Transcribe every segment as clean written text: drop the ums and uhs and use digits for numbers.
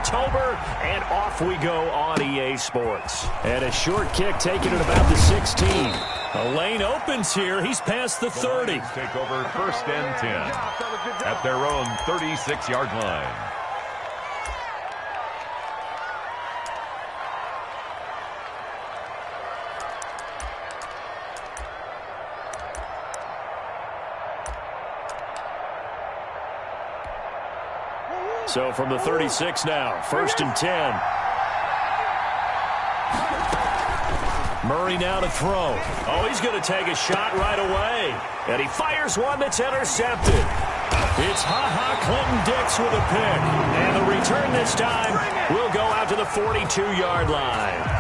October, and off we go on EA Sports. And a short kick taken at about the 16. A lane opens here. He's past the 30. Take over 1st and 10 at their own 36-yard line. So from the 36 now, 1st and 10. Murray now to throw. Oh, he's going to take a shot right away. And he fires one that's intercepted. It's Clinton-Dix with a pick. And the return this time will go out to the 42-yard line.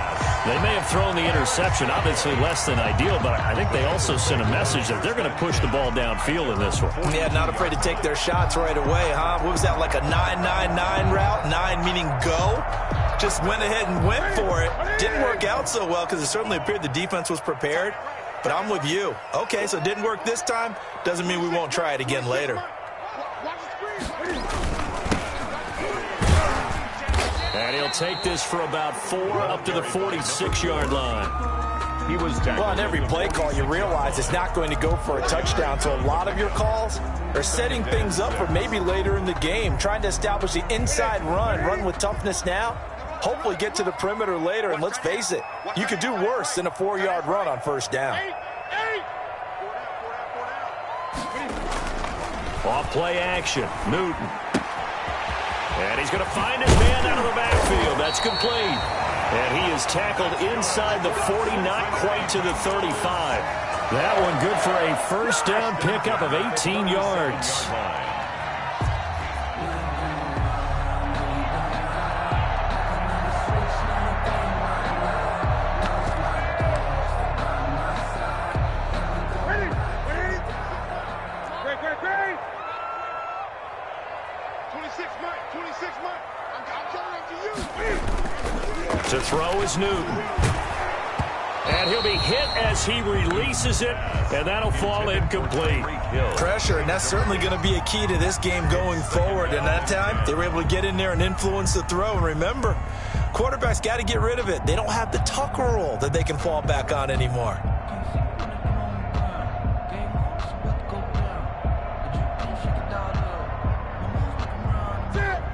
They may have thrown the interception, obviously less than ideal, but I think they also sent a message that they're going to push the ball downfield in this one. Yeah, not afraid to take their shots right away, huh? What was that, like a 9-9-9 route? 9 meaning go? Just went ahead and went for it. Didn't work out so well because it certainly appeared the defense was prepared. But I'm with you. Okay, so it didn't work this time. Doesn't mean we won't try it again later. And he'll take this for about 4 up to the 46-yard line. He was tackled. Well, on every play call, you realize it's not going to go for a touchdown. So a lot of your calls are setting things up for maybe later in the game, trying to establish the inside run with toughness now, hopefully get to the perimeter later. And let's face it, you could do worse than a 4-yard run on 1st down. Off play action, Newton. And he's going to find his man out of the backfield. That's complete. And he is tackled inside the 40, not quite to the 35. That one good for a 1st down pickup of 18 yards. To throw is Newton. And he'll be hit as he releases it, and that'll fall incomplete. Pressure, and that's certainly going to be a key to this game going forward. And that time, they were able to get in there and influence the throw. And remember, quarterbacks got to get rid of it. They don't have the Tucker roll that they can fall back on anymore.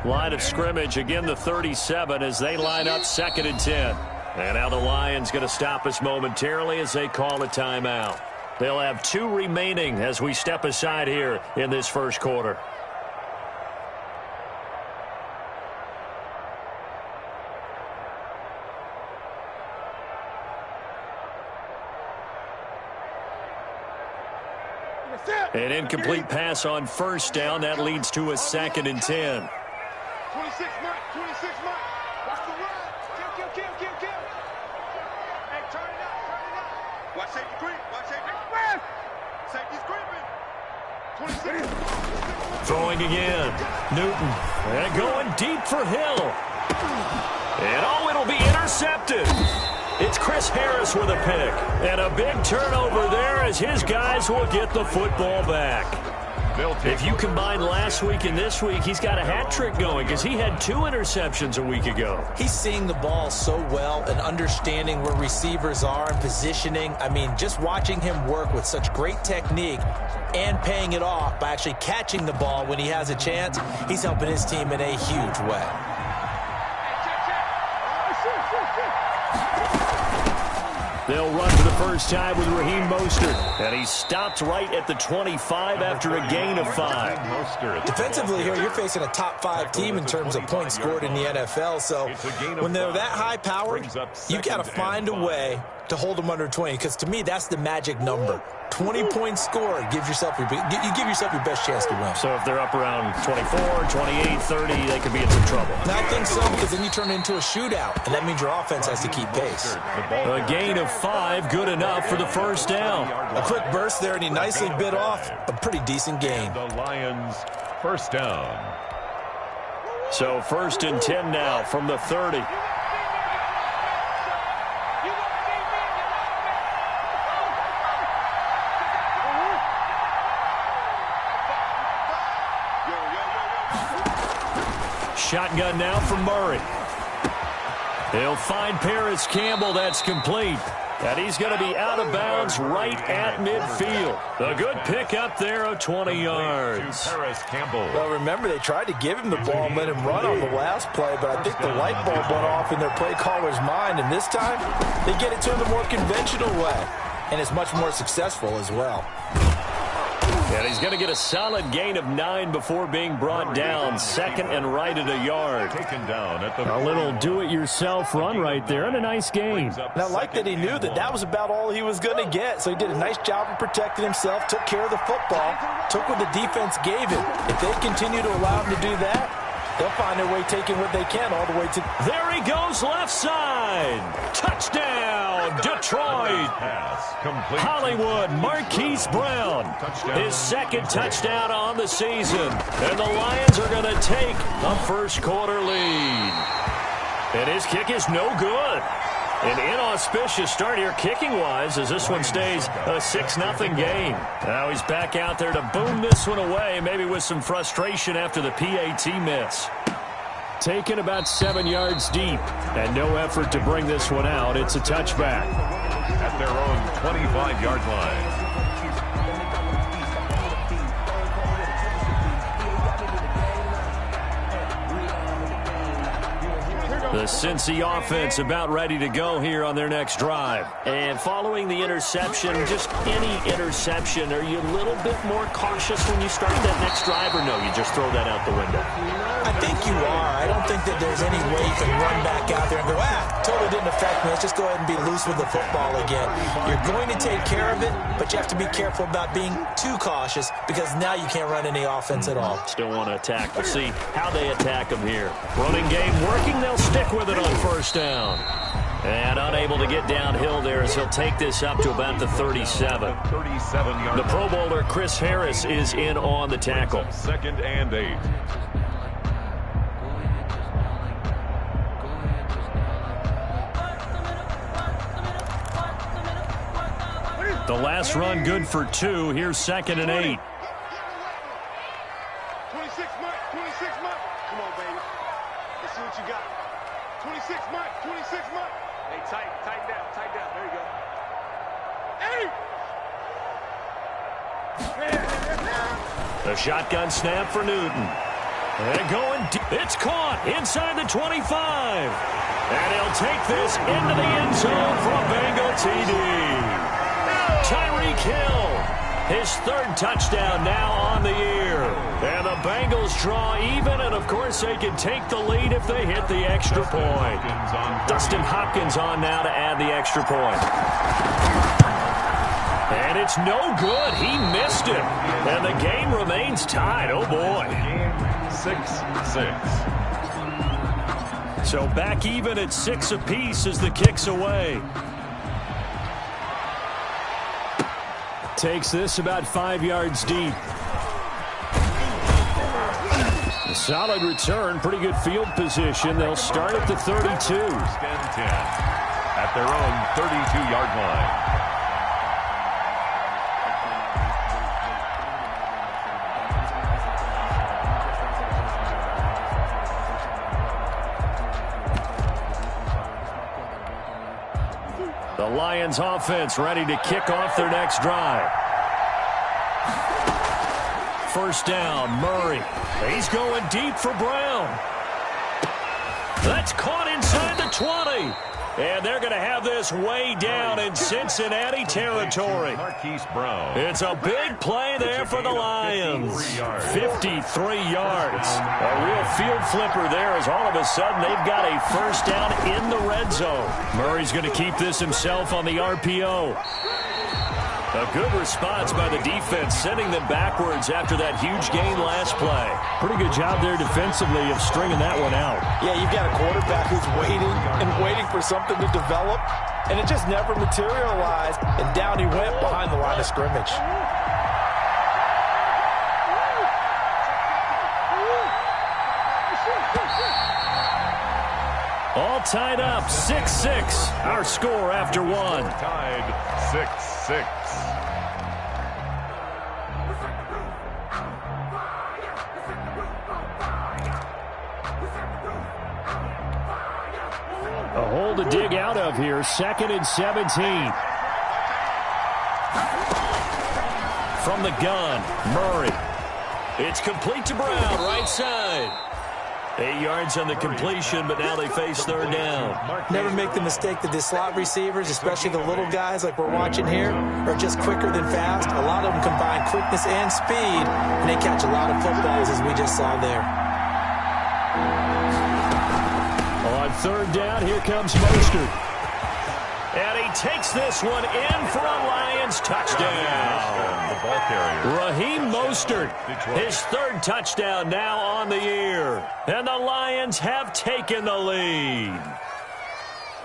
Line of scrimmage, again the 37 as they line up 2nd and 10. And now the Lions going to stop us momentarily as they call a timeout. They'll have 2 remaining as we step aside here in this 1st quarter. An incomplete pass on 1st down. That leads to a 2nd and 10. 26 Mike, 26 Mike. Watch the run. Kill. Hey, turn it up. Watch safety creep. Safety's creeping. 26. Throwing again. Newton. And going deep for Hill. And it'll be intercepted. It's Chris Harris with a pick. And a big turnover there as his guys will get the football back. If you combine last week and this week, he's got a hat trick going because he had 2 interceptions a week ago. He's seeing the ball so well and understanding where receivers are and positioning. I mean, just watching him work with such great technique and paying it off by actually catching the ball when he has a chance, he's helping his team in a huge way. They'll run for the first time with Raheem Mostert. And he stopped right at the 25 after a gain of 5. Defensively here, you're facing a top 5 team in terms of points scored in the NFL. So when they're that high-powered, you've got to find a way to hold them under 20. Because to me, that's the magic number. 20 points scored gives yourself your best chance to win. So if they're up around 24, 28, 30, they could be in some trouble. And I think so, because then you turn it into a shootout, and that means your offense has to keep pace. A gain of 5, good enough for the first down. A quick burst there, and he nicely bit off a pretty decent gain. The Lions first down. So 1st and 10 now from the 30. shotgun now from Murray. He'll find Paris Campbell. That's complete. And he's going to be out of bounds right at midfield. A good pick up there of 20 yards. Paris Campbell. Well, remember, they tried to give him the ball and let him run on the last play, but I think the light bulb went off in their play caller's mind, and this time they get it to him the more conventional way, and it's much more successful as well. And he's going to get a solid gain of 9 before being brought down. Second and right at a yard. Taken down at the a little do-it-yourself run right there, and a nice gain. And I like that he knew that that was about all he was going to get, so he did a nice job of protecting himself, took care of the football, took what the defense gave him. If they continue to allow him to do that, they'll find their way taking what they can all the way to... There he goes, left side. Touchdown, Detroit. Hollywood, Marquise Brown. His second touchdown on the season. And the Lions are going to take a first-quarter lead. And his kick is no good. An inauspicious start here kicking-wise as this one stays a 6-0 game. Now he's back out there to boom this one away, maybe with some frustration after the PAT miss. Taken about 7 yards deep, and no effort to bring this one out. It's a touchback. At their own 25-yard line. The Cincy offense about ready to go here on their next drive. And following the interception, just any interception, are you a little bit more cautious when you start that next drive, or no, you just throw that out the window? I think you are. I don't think that there's any way you can run back out there and go, totally didn't affect me. Let's just go ahead and be loose with the football again. You're going to take care of it, but you have to be careful about being too cautious because now you can't run any offense at all. Still want to attack. We'll see how they attack them here. Running game working. They'll stick with it on first down. And unable to get downhill there as he'll take this up to about the 37. 37-yard. The Pro Bowler Chris Harris is in on the tackle. Second and 8. The last run good for 2. Here's second and 8. 26 Mike, 26 Mike. Come on, baby. Let's see what you got. 26 Mike, 26 Mike. Hey, tighten down. There you go. Hey! The shotgun snap for Newton. And going deep. It's caught inside the 25. And he'll take this into the end zone for a Bengal TD. Tyreek Hill, his third touchdown now on the year. And the Bengals draw even, and of course they can take the lead if they hit the extra point. Dustin Hopkins on now to add the extra point. And it's no good. He missed it. And the game remains tied. Oh, boy. 6-6. So back even at 6 apiece as the kick's away. Takes this about 5 yards deep. A solid return, pretty good field position. They'll start at the 32. First and 10 at their own 32-yard line. The Lions offense ready to kick off their next drive. First down, Murray. He's going deep for Brown. That's caught inside the 20. And they're going to have this way down in Cincinnati territory. Marquise Brown. It's a big play there for the Lions. 53 yards. A real field flipper there as all of a sudden they've got a first down in the red zone. Murray's going to keep this himself on the RPO. A good response by the defense, sending them backwards after that huge gain last play. Pretty good job there defensively of stringing that one out. Yeah, you've got a quarterback who's waiting for something to develop, and it just never materialized, and down he went behind the line of scrimmage. All tied up, 6-6, our score after one. Tied 6-6. A hole to dig out of here. 2nd and 17. From the gun, Murray. It's complete to Brown, right side. 8 yards on the completion, but now they face 3rd down. Never make the mistake that the slot receivers, especially the little guys like we're watching here, are just quicker than fast. A lot of them combine quickness and speed, and they catch a lot of footballs, as we just saw there. On 3rd down, here comes Mostert. And he takes this one in for a Lions touchdown. The ball carrier. Raheem Mostert, his 3rd touchdown now on the year. And the Lions have taken the lead.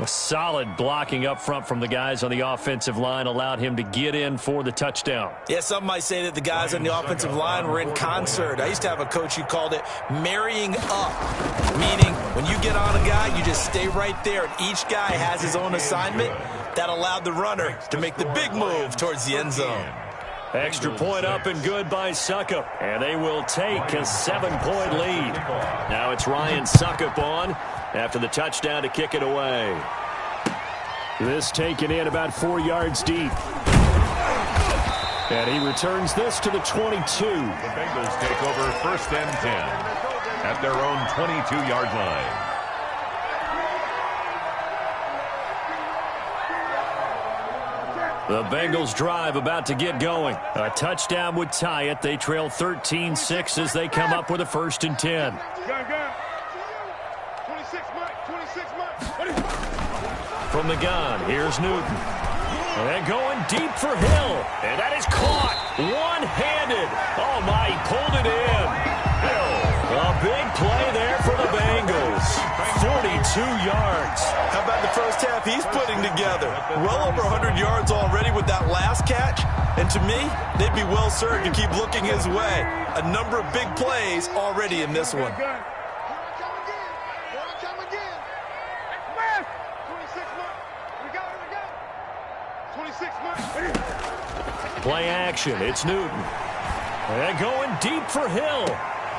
A solid blocking up front from the guys on the offensive line allowed him to get in for the touchdown. Yeah, some might say that the guys on the offensive line were in concert. I used to have a coach who called it marrying up, meaning when you get on a guy, you just stay right there, and each guy has his own assignment. That allowed the runner to make the big move towards the end zone. Extra point up and good by Suckup. And they will take a 7-point lead. Now it's Ryan Suckup on after the touchdown to kick it away. This taken in about 4 yards deep. And he returns this to the 22. The Bengals take over 1st and 10 at their own 22-yard line. The Bengals drive about to get going. A touchdown would tie it. They trail 13-6 as they come up with a 1st and 10. 26 Mike. From the gun, here's Newton. And going deep for Hill. And that is caught. One-handed. Oh, my, he pulled it in. A big play there for the Bengals. 42 yards. How about the first half he's putting together? Well over 100 yards already with that last catch. And to me, they'd be well served to keep looking his way. A number of big plays already in this one. Play action. It's Newton. And going deep for Hill.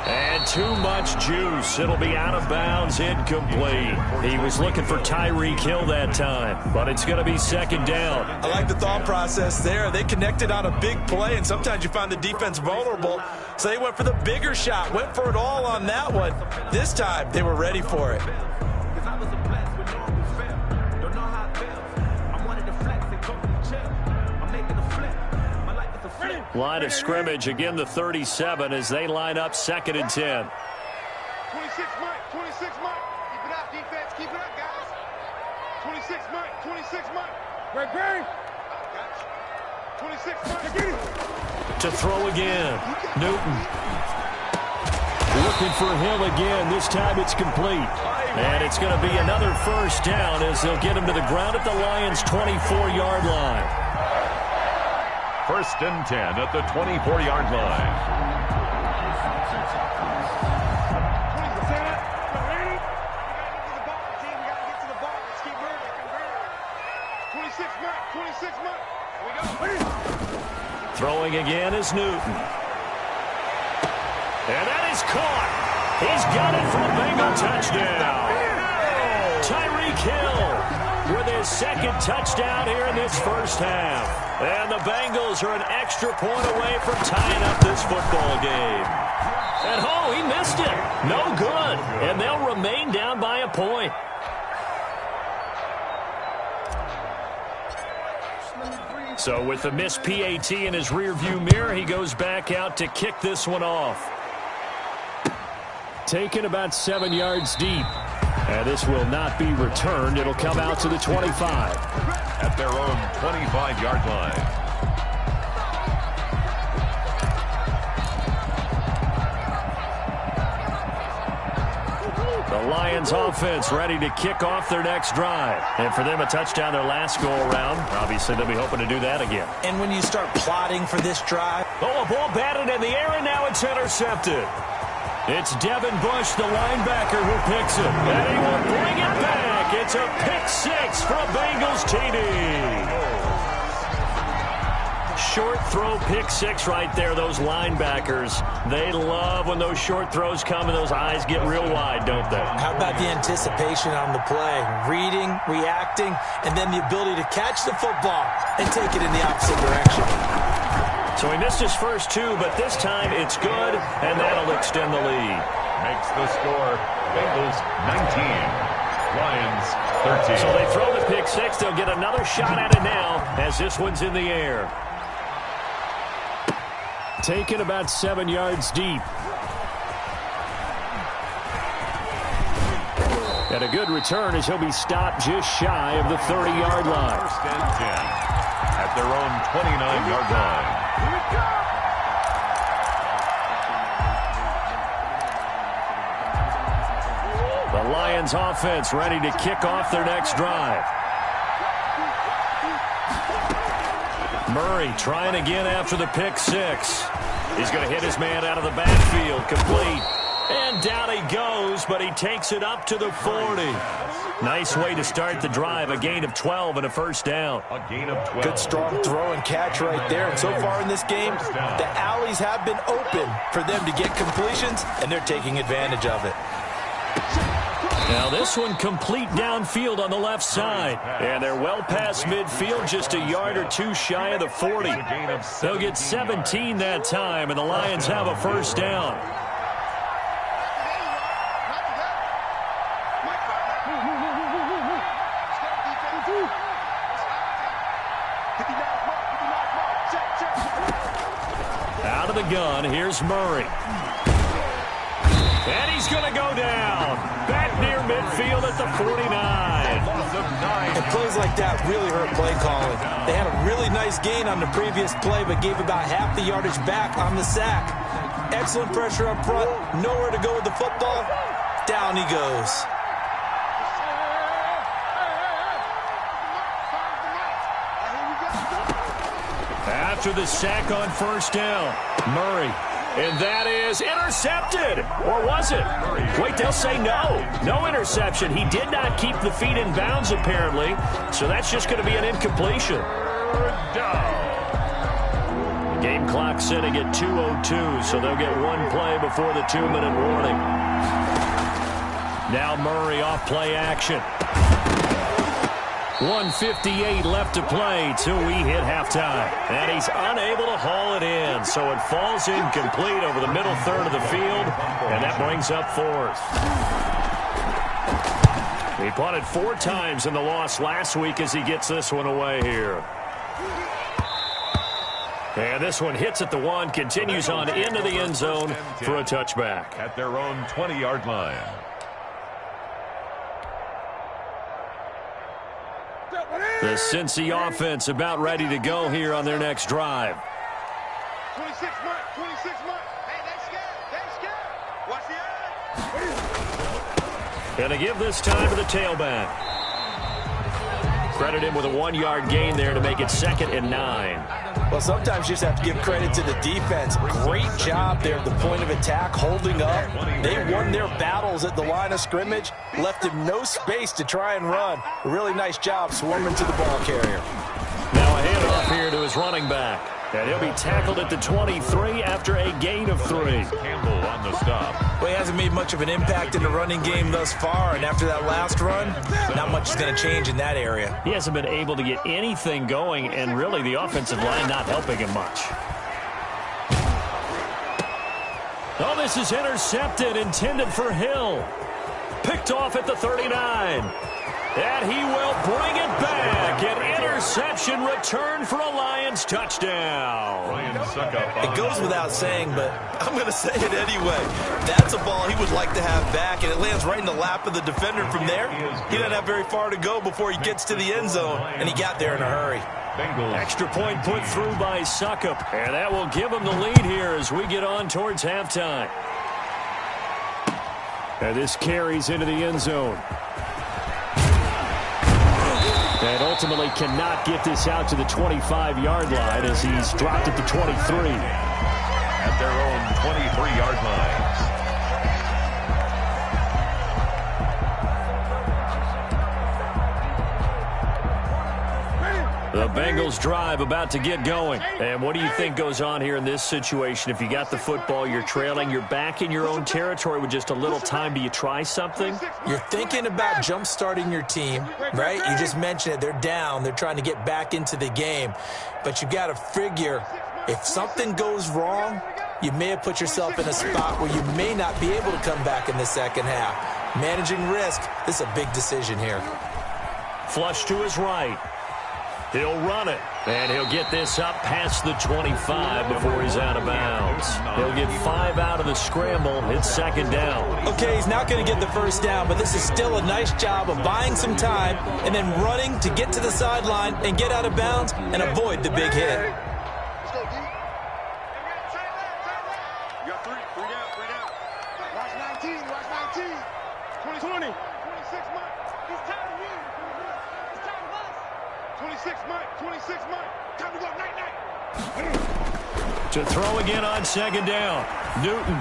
And too much juice. It'll be out of bounds, incomplete. He was looking for Tyreek Hill that time, but it's going to be 2nd down. I like the thought process there. They connected on a big play, and sometimes you find the defense vulnerable, so they went for the bigger shot, went for it all on that one. This time, they were ready for it. Line of scrimmage, again the 37 as they line up 2nd and 10. 26 Mike. Keep it up, defense. Keep it up, guys. 26 Mike. Great. 26 Mike. To throw again. Newton. Looking for Hill again. This time it's complete. And it's going to be another 1st down as they'll get him to the ground at the Lions' 24-yard line. 1st and 10 at the 24-yard line. 26 Mike. Here we go. Throwing again is Newton. And that is caught. He's got it for a Bengal touchdown. Tyreek Hill with his 2nd touchdown here in this 1st half. And the Bengals are an extra point away from tying up this football game. And oh, he missed it. No good. And they'll remain down by a point. So with the missed PAT in his rearview mirror, he goes back out to kick this one off. Taken about 7 yards deep. And this will not be returned. It'll come out to the 25. At their own 25-yard line. The Lions offense ready to kick off their next drive. And for them, a touchdown their last go-around. Obviously, they'll be hoping to do that again. And when you start plotting for this drive. Oh, a ball batted in the air, and now it's intercepted. It's Devin Bush, the linebacker, who picks it. And he will bring it back. It's a pick 6 from Bengals TD. short throw pick six right there, those linebackers. They love when those short throws come and those eyes get real wide, don't they? How about the anticipation on the play? Reading, reacting, and then the ability to catch the football and take it in the opposite direction. So he missed his first two, but this time it's good, and that'll extend the lead. Makes the score Bengals 19, Lions 13. So they throw the pick six. They'll get another shot at it now as this one's in the air. Taken about 7 yards deep. And a good return as he'll be stopped just shy of the 30-yard line. First and 10 at their own 29-yard line. Here we go. The Lions offense ready to kick off their next drive. Murray trying again after the pick six. He's going to hit his man out of the backfield, complete. And down he goes, but he takes it up to the 40. Nice way to start the drive, a gain of 12 and a first down. A gain of 12. Good strong throw and catch right there. And so far in this game, the alleys have been open for them to get completions, and they're taking advantage of it. Now this one complete downfield on the left side. And they're well past midfield, just a yard or two shy of the 40. They'll get 17 that time, and the Lions have a first down. Out of the gun, here's Murray. And he's going to go down. Back near midfield at the 49. And plays like that really hurt play calling. They had a really nice gain on the previous play, but gave about half the yardage back on the sack. Excellent pressure up front. Nowhere to go with the football. Down he goes. After the sack on first down, Murray. And that is intercepted. Or was it? Wait, they'll say no. No interception. He did not keep the feet in bounds, apparently. So that's just going to be an incompletion. The game clock sitting at 2:02, so they'll get one play before the 2-minute warning. Now Murray off play action. 1:58 left to play till we hit halftime. And he's unable to haul it in, so it falls incomplete over the middle third of the field, and that brings up fourth. He punted 4 times in the loss last week as he gets this one away here. And this one hits at the 1, continues on into the end zone for a touchback. At their own 20-yard line. The Cincy offense about ready to go here on their next drive. 26 months, 26 months. Hey, they scared. Watch the eye. And they give this time to the tailback. Credit him with a 1-yard gain there to make it 2nd and 9. Well, sometimes you just have to give credit to the defense. Great job there at the point of attack, holding up. They won their battles at the line of scrimmage, left him no space to try and run. A really nice job swarming to the ball carrier. Now a handoff here to his running back. And he'll be tackled at the 23 after a gain of 3. Campbell on the stop. Well, he hasn't made much of an impact in the running game thus far, and after that last run, not much is going to change in that area. He hasn't been able to get anything going, and really the offensive line not helping him much. Oh, this is intercepted, intended for Hill. Picked off at the 39. And he will bring it back. An interception return for a Lions touchdown. It goes without saying, but I'm going to say it anyway. That's a ball he would like to have back, and it lands right in the lap of the defender from there. He doesn't have very far to go before he gets to the end zone, and he got there in a hurry. Extra point put through by Suckup, and that will give him the lead here as we get on towards halftime. And this carries into the end zone. And ultimately cannot get this out to the 25-yard line as he's dropped at the 23. At their own 23-yard line. The Bengals drive about to get going. And what do you think goes on here in this situation? If you got the football, you're trailing, you're back in your own territory with just a little time. Do you try something? You're thinking about jump-starting your team, right? You just mentioned it. They're down. They're trying to get back into the game. But you got to figure if something goes wrong, you may have put yourself in a spot where you may not be able to come back in the second half. Managing risk, this is a big decision here. Flush to his right. He'll run it, and he'll get this up past the 25 before he's out of bounds. He'll get 5 out of the scramble. It's second down. Okay, he's not going to get the first down, but this is still a nice job of buying some time and then running to get to the sideline and get out of bounds and avoid the big hit. Let's go, D. You got three down. Watch 19, watch 19. 20. 26 Mike. He's tired of you. He's tired of us. 26 Mike. Time to go, night. To throw again on second down. Newton.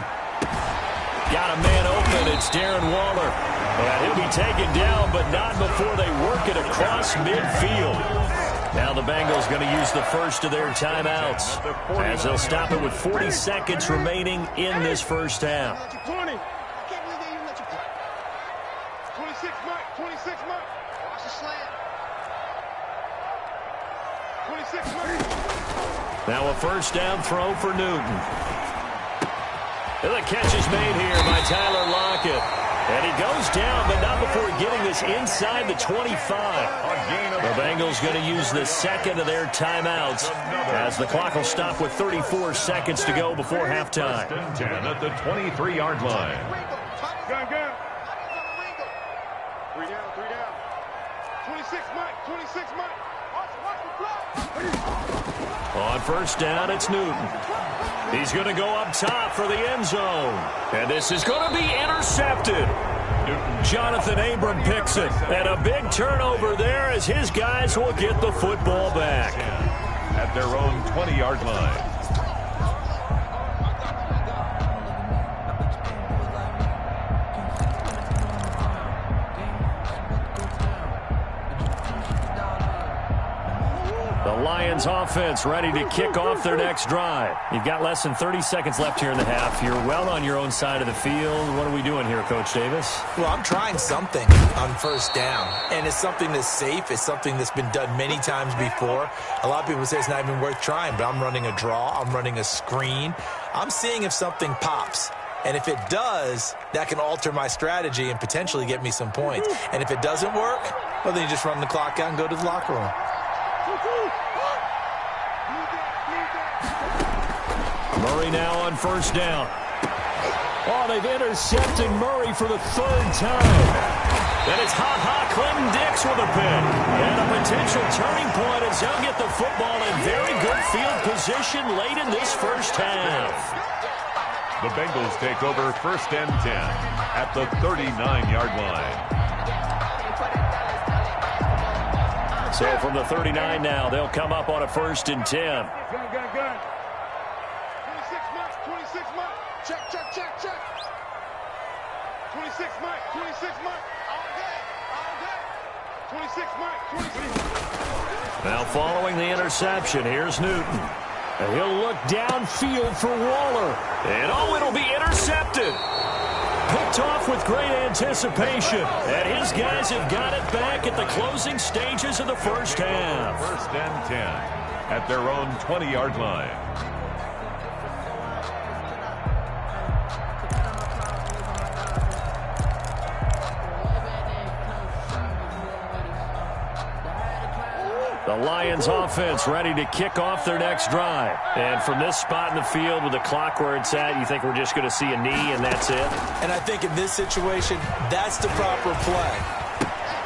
Got a man open. It's Darren Waller. And he'll be taken down, but not before they work it across midfield. Now the Bengals going to use the first of their timeouts as they'll stop it with 40 seconds remaining in this first half. 20. 26 Mike. Watch the slant. 26 Mike. Now a first down throw for Newton. And the catch is made here by Tyler Lockett. And he goes down, but not before getting this inside the 25. The Bengals going to use the second of their timeouts as the clock will stop with 34 seconds to go before halftime. 10 at the 23-yard line. Gun. 3 down. 26 Mike. Watch the block. On first down, it's Newton. He's going to go up top for the end zone. And this is going to be intercepted. Jonathan Abram picks it. And a big turnover there as his guys will get the football back. At their own 20-yard line. The Lions offense ready to kick off their next drive. You've got less than 30 seconds left here in the half. You're well on your own side of the field. What are we doing here, Coach Davis? Well, I'm trying something on first down, and it's something that's safe. It's something that's been done many times before. A lot of people say it's not even worth trying, but I'm running a draw. I'm running a screen. I'm seeing if something pops. And if it does, that can alter my strategy and potentially get me some points. And if it doesn't work, well, then you just run the clock out and go to the locker room. Murray now on first down. Oh, they've intercepted Murray for the third time. And it's Clinton-Dix with a pick. And a potential turning point as they'll get the football in very good field position late in this first half. The Bengals take over first and 10 at the 39-yard line. So from the 39 now, they'll come up on a first and 10. Gun. 26 Mike. Check. 26 Mike. All day. 26 Mike. Now following the interception, here's Newton. And he'll look downfield for Waller. And it'll be intercepted. Picked off with great anticipation. And his guys have got it back at the closing stages of the first half. First and 10 at their own 20-yard line. The Lions offense ready to kick off their next drive. And from this spot in the field with the clock where it's at, you think we're just going to see a knee and that's it? And I think in this situation, that's the proper play.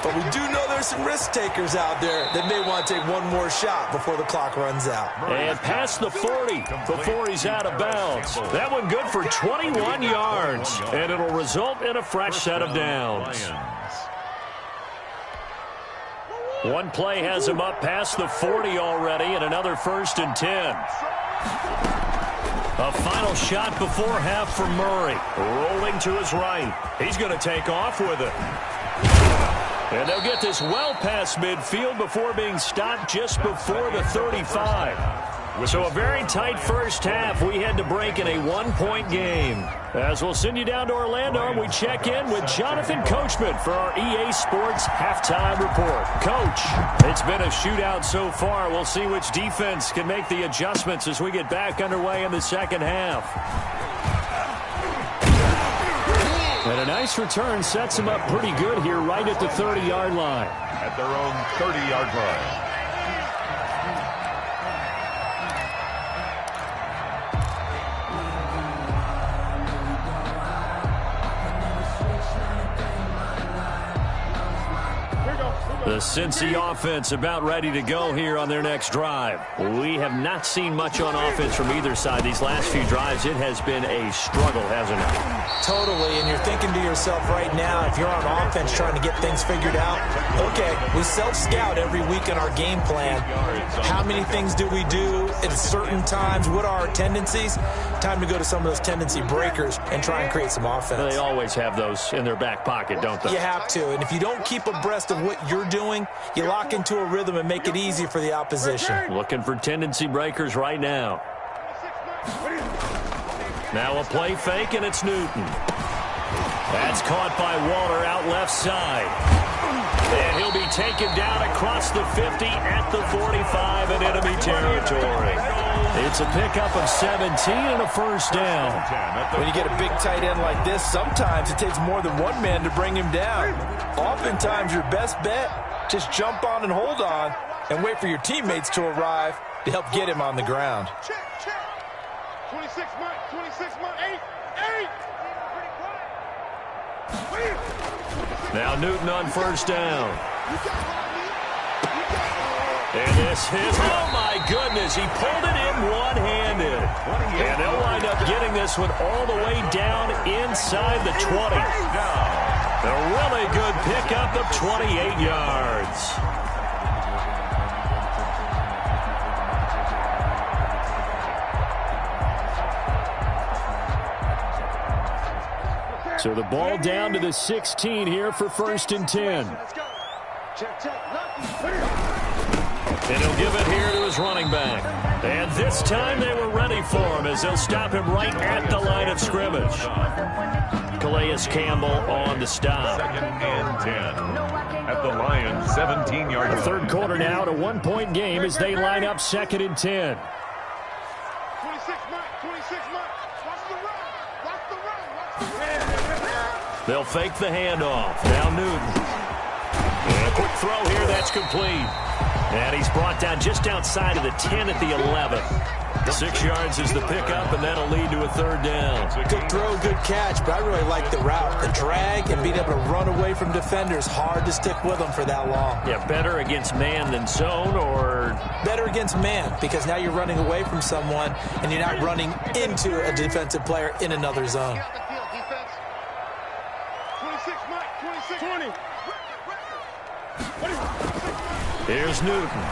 But we do know there's some risk takers out there that may want to take one more shot before the clock runs out. And past the 40 before he's out of bounds. That one good for 21 yards. And it'll result in a fresh set of downs. One play has him up past the 40 already, and another first and 10. A final shot before half for Murray. Rolling to his right. He's going to take off with it. And they'll get this well past midfield before being stopped just before the 35. So a very tight first half. We had to break in a one-point game. As we'll send you down to Orlando, and we check in with Jonathan Coachman for our EA Sports Halftime Report. Coach, it's been a shootout so far. We'll see which defense can make the adjustments as we get back underway in the second half. And a nice return sets them up pretty good here right at the 30-yard line. At their own 30-yard line. The Cincy offense about ready to go here on their next drive. We have not seen much on offense from either side these last few drives. It has been a struggle, hasn't it? Totally, and you're thinking to yourself right now, if you're on offense trying to get things figured out, okay, we self-scout every week in our game plan. How many things do we do at certain times? What are our tendencies? Time to go to some of those tendency breakers and try and create some offense. They always have those in their back pocket, don't they? You have to, and if you don't keep abreast of what you're doing, you lock into a rhythm and make it easy for the opposition. Looking for tendency breakers right now. Now a play fake, and it's Newton. That's caught by Waller out left side. And he'll be taken down across the 50 at the 45 in enemy territory. It's a pickup of 17 and a first down. When you get a big tight end like this, sometimes it takes more than one man to bring him down. Oftentimes, your best bet, just jump on and hold on and wait for your teammates to arrive to help get him on the ground. Check. 26 months, 8. Now Newton on first down. And this is, oh my goodness, he pulled it in one-handed. And they'll wind up getting this one all the way down inside the 20. A really good pickup of 28 yards. So the ball down to the 16 here for first and 10. And he'll give it here to his running back. And this time they were ready for him as they'll stop him right at the line of scrimmage. Calais Campbell on the stop. Second and 10. At the Lions, 17-yard line. The third quarter now, a one-point game as they line up second and 10. 26 months. Watch the run. They'll fake the handoff. Now Newton. And a quick throw here, that's complete. And he's brought down just outside of the 10 at the 11. 6 yards is the pickup, and that'll lead to a third down. Good throw, good catch, but I really like the route. The drag and being able to run away from defenders, hard to stick with them for that long. Yeah, better against man than zone, or? Better against man, because now you're running away from someone, and you're not running into a defensive player in another zone. 20. Here's Newton.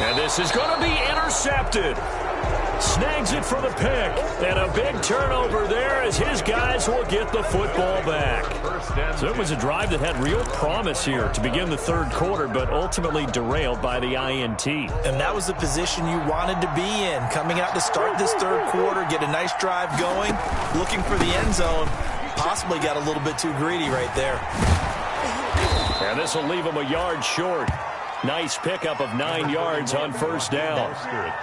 And this is going to be intercepted. Snags it for the pick. And a big turnover there as his guys will get the football back. So it was a drive that had real promise here to begin the third quarter, but ultimately derailed by the INT. And that was the position you wanted to be in. Coming out to start this third quarter, get a nice drive going, looking for the end zone. Possibly got a little bit too greedy right there. And this will leave him a yard short. Nice pickup of 9 yards on first down.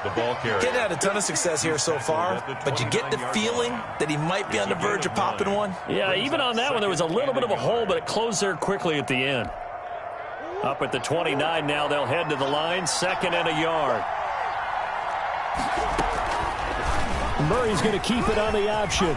The ball carrier. He's had a ton of success here so far, but you get the feeling that he might be on the verge of popping one. Yeah, even on that one, there was a little bit of a hole, but it closed there quickly at the end. Up at the 29 now, they'll head to the line, second and a yard. Murray's going to keep it on the option.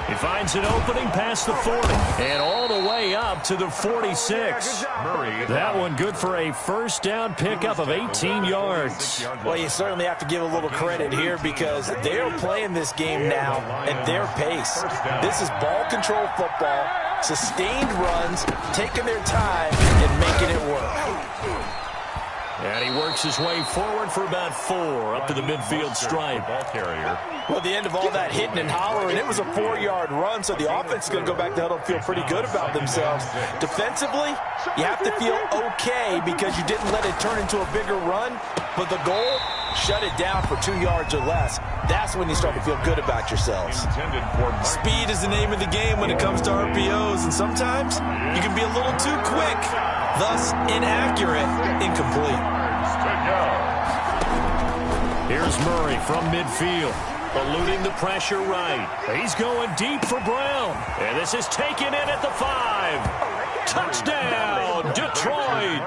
He finds an opening past the 40 and all the way up to the 46. Murray. That one good for a first down pickup of 18 yards. Well, you certainly have to give a little credit here because they're playing this game now at their pace. This is ball control football, sustained runs, taking their time and making it work. And he works his way forward for about 4 up to the midfield stripe. Ball carrier. Well, at the end of all that hitting and hollering, it was a 4-yard run, so the offense is going to go back to huddle and feel pretty good about themselves. Defensively, you have to feel okay because you didn't let it turn into a bigger run, but the goal, shut it down for 2 yards or less. That's when you start to feel good about yourselves. Speed is the name of the game when it comes to RPOs, and sometimes you can be a little too quick, thus inaccurate, incomplete. Here's Murray from midfield, eluding the pressure right. He's going deep for Brown, and this is taken in at the 5. Touchdown, Detroit.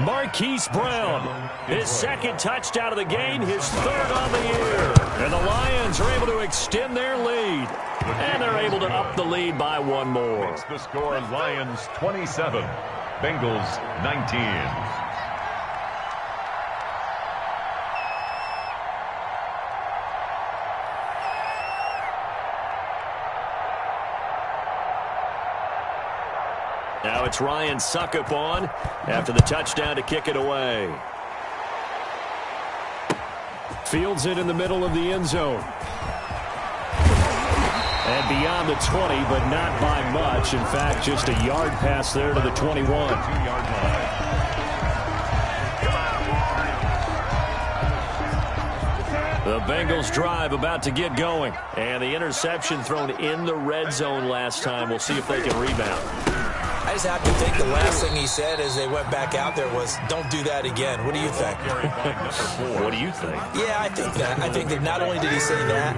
Marquise Brown, his second touchdown of the game, his third on the year. And the Lions are able to extend their lead, and they're able to up the lead by 1 more. Makes the score Lions 27, Bengals 19. Now it's Ryan Suckup on after the touchdown to kick it away. Fields it in the middle of the end zone. And beyond the 20, but not by much. In fact, just a yard pass there to the 21. 2-yard line. The Bengals drive about to get going. And the interception thrown in the red zone last time. We'll see if they can rebound. I just have to think the last thing he said as they went back out there was, don't do that again. What do you think? What do you think? Yeah, I think that. I think that not only did he say that,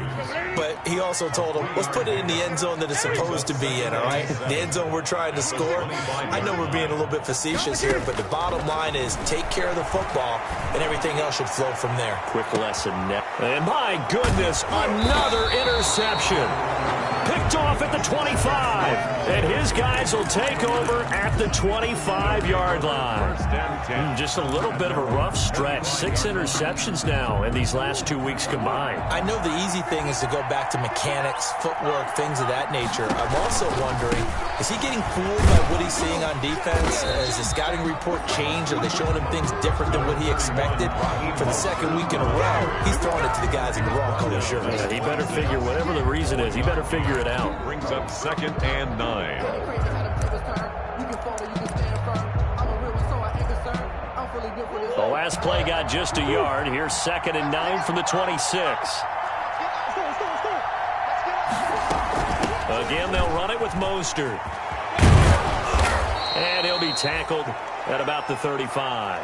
but he also told him, let's put it in the end zone that it's supposed to be in, all right? The end zone we're trying to score. I know we're being a little bit facetious here, but the bottom line is take care of the football, and everything else should flow from there. Quick lesson. And my goodness, another interception. Picked off at the 25. And his guys will take over at the 25-yard line. Just a little bit of a rough stretch. 6 interceptions now in these last 2 weeks combined. I know the easy thing is to go back to mechanics, footwork, things of that nature. I'm also wondering, is he getting fooled by what he's seeing on defense? Has the scouting report changed? Are they showing him things different than what he expected? For the second week in a row, he's throwing it to the guys in the wrong color shirts. Yeah, he better figure, whatever the reason is, he better figure it out. Brings up 2nd and 9. The last play got just a yard. Here's 2nd and 9 from the 26. Again, they'll run it with Mostert. And he'll be tackled at about the 35.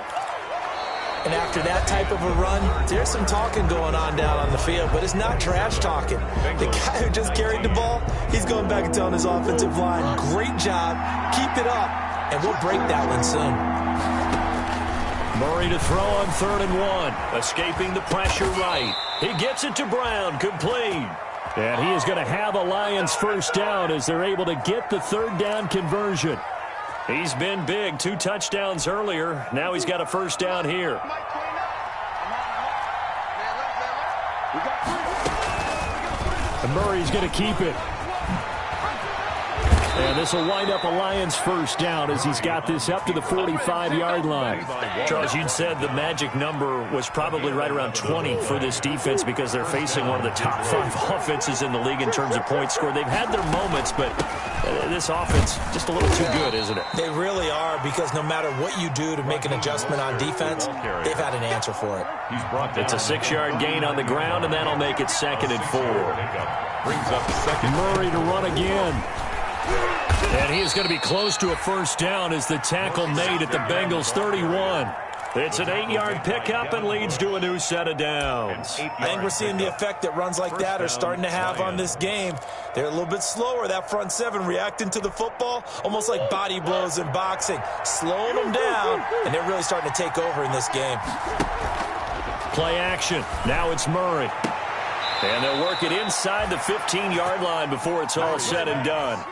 And after that type of a run, there's some talking going on down on the field, but it's not trash talking. The guy who just carried the ball, he's going back and telling his offensive line, great job, keep it up, and we'll break that one soon. Murray to throw on 3rd and 1, escaping the pressure right. He gets it to Brown, complete. And he is going to have a Lions first down as they're able to get the 3rd down conversion. He's been big, 2 touchdowns earlier. Now he's got a first down here. And Murray's going to keep it. And this will wind up a Lions first down as he's got this up to the 45-yard line. Charles, you'd said the magic number was probably right around 20 for this defense because they're facing one of the top 5 offenses in the league in terms of points scored. They've had their moments, but this offense just a little too good, isn't it? They really are, because no matter what you do to make an adjustment on defense, they've had an answer for it. It's a 6-yard gain on the ground, and that'll make it 2nd and 4. Brings up 2nd. Murray to run again. And he is going to be close to a first down as the tackle made at the Bengals 31. It's an 8-yard pickup and leads to a new set of downs. I think we're seeing the effect that runs like that are starting to have on this game. They're a little bit slower, that front 7, reacting to the football, almost like body blows in boxing, slowing them down, and they're really starting to take over in this game. Play action. Now it's Murray. And they'll work it inside the 15-yard line before it's all said and done.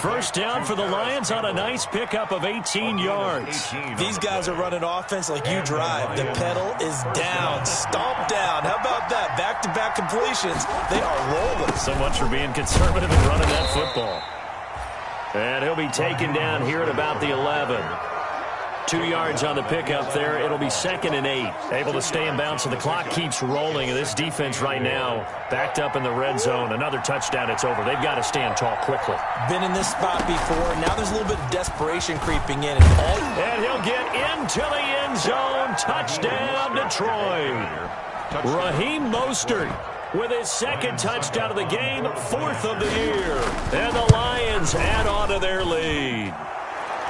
First down for the Lions on a nice pickup of 18 yards. These guys are running offense like you drive. The pedal is down, stomp down. How about that? Back-to-back completions. They are rolling. So much for being conservative and running that football. And he'll be taken down here at about the 11. 2 yards on the pickup there. It'll be 2nd and 8. Able to stay in bounds, so the clock keeps rolling. And this defense right now backed up in the red zone. Another touchdown, it's over. They've got to stand tall quickly. Been in this spot before. Now there's a little bit of desperation creeping in. And he'll get into the end zone. Touchdown, Detroit. Raheem Mostert with his 2nd touchdown of the game, 4th of the year. And the Lions add on to their lead.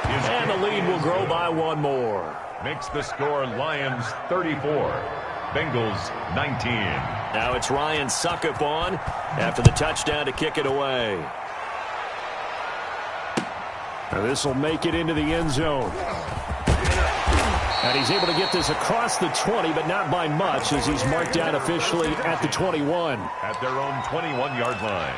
And the lead will grow by 1 more. Makes the score Lions 34, Bengals 19. Now it's Ryan Suckup on after the touchdown to kick it away. Now this will make it into the end zone. And he's able to get this across the 20, but not by much, as he's marked down officially at the 21. At their own 21-yard line.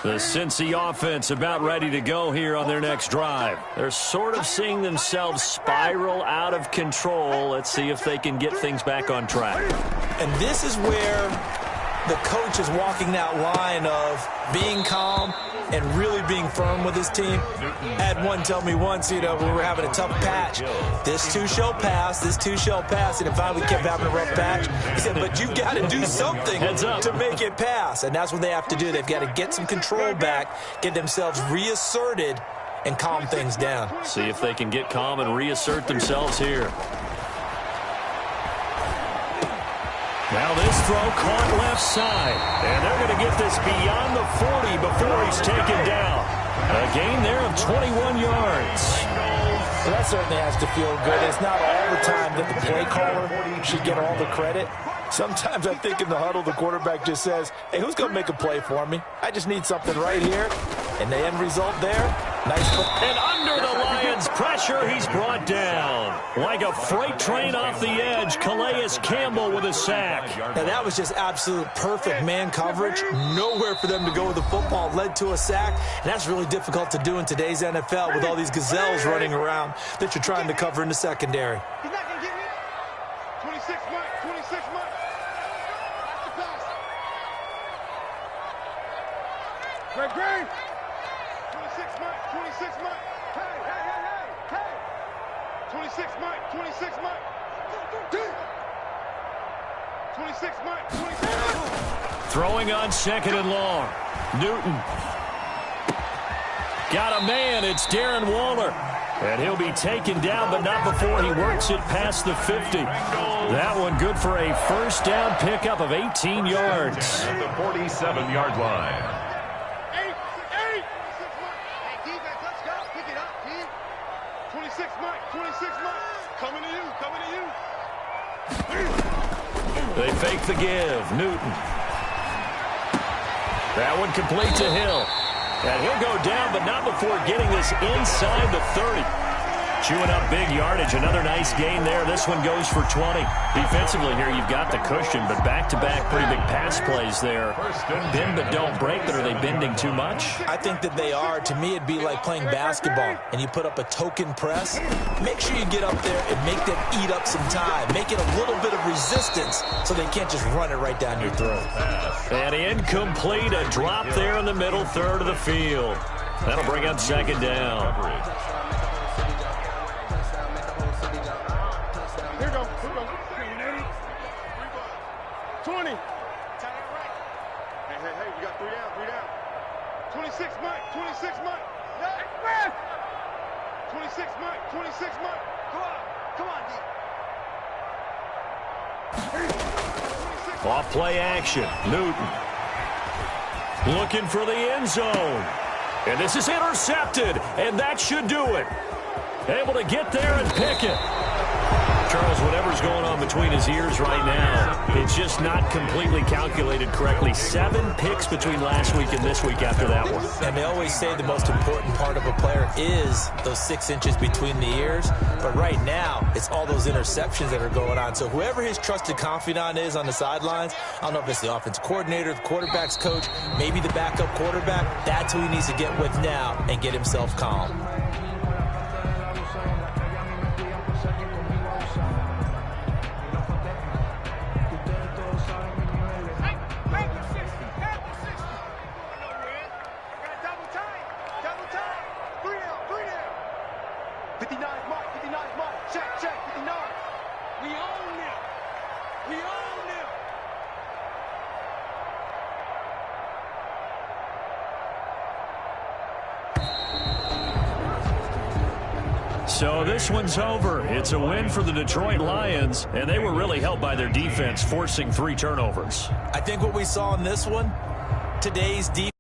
The Cincy offense about ready to go here on their next drive. They're sort of seeing themselves spiral out of control. Let's see if they can get things back on track. And this is where the coach is walking that line of being calm and really being firm with his team. I had one tell me once, when we were having a tough patch, this too shall pass, this too shall pass. And if we kept having a rough patch, he said, but you've got to do something to make it pass. And that's what they have to do. They've got to get some control back, get themselves reasserted, and calm things down. See if they can get calm and reassert themselves here. Now this throw caught left side. And they're going to get this beyond the 40 before he's taken down. A gain there of 21 yards. Well, that certainly has to feel good. It's not all the time that the play caller should get all the credit. Sometimes I think in the huddle, the quarterback just says, hey, who's going to make a play for me? I just need something right here. And the end result there, nice. And under the Lions' pressure, he's brought down. Like a freight train off the edge, Calais Campbell with a sack. Now that was just absolute perfect man coverage. Nowhere for them to go with the football. Led to a sack. And that's really difficult to do in today's NFL with all these gazelles running around that you're trying to cover in the secondary. He's not going to get me. 26 months, 26 months. That's the pass. Greg. 26 months, 26 months. Hey. 26 months, 26 months. 26 months, 26 months. Throwing on 2nd and long. Newton. Got a man. It's Darren Waller. And he'll be taken down, but not before he works it past the 50. That one good for a first down pickup of 18 yards. At the 47-yard line. 26 months. Coming to you. They fake the give. Newton. That one complete to Hill. And he'll go down, but not before getting this inside the 30. Chewing up big yardage. Another nice gain there. This one goes for 20. Defensively here, you've got the cushion, but back-to-back pretty big pass plays there. Bend but don't break, but are they bending too much? I think that they are. To me, it'd be like playing basketball, and you put up a token press. Make sure you get up there and make them eat up some time. Make it a little bit of resistance so they can't just run it right down your throat. And incomplete. A drop there in the middle third of the field. That'll bring up 2nd down. 20. Hey, you got 3 down. 26 months. 26 months. 26 months. Come on, D. Off play action. Newton. Looking for the end zone. And this is intercepted. And that should do it. Able to get there and pick it. Charles, whatever's going on between his ears right now, it's just not completely calculated correctly. 7 picks between last week and this week after that one. And they always say the most important part of a player is those 6 inches between the ears. But right now, it's all those interceptions that are going on. So whoever his trusted confidant is on the sidelines, I don't know if it's the offensive coordinator, the quarterback's coach, maybe the backup quarterback, that's who he needs to get with now and get himself calm. So this one's over. It's a win for the Detroit Lions, and they were really helped by their defense, forcing 3 turnovers. I think what we saw in this one, today's defense.